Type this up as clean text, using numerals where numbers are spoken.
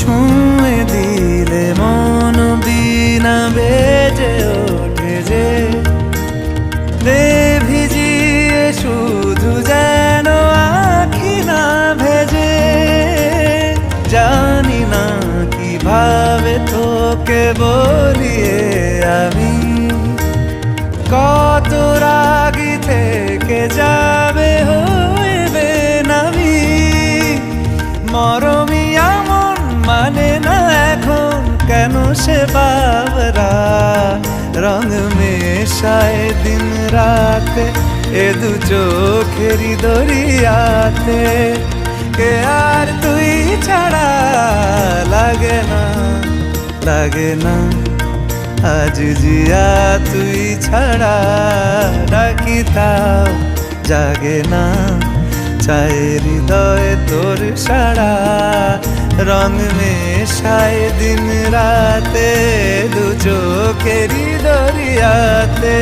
ছুঁয়ে দিলে মন বিনা বেজে ওঠে যে দে ভিজিয়ে শুধু যেন আখি না ভেজে। জানি না কিভাবে তোকে বলিয়ে আমি কত রাগি থেকে যাবে হইবে নামি। মরমি এমন মানে না এখন কেন সে বাবরা রং মেশায় দিন রাতে এ দু চোখেরই দরিয়াতে। কে আর তুই ছাড়া লাগে না লাগে না আজ জিয়া তুই ছাড়া ডাকি তাও জাগে না। চায় হৃদয় তোর সারা রং মেশায় দিন রাতে দু চোখেরই দরিয়াতে।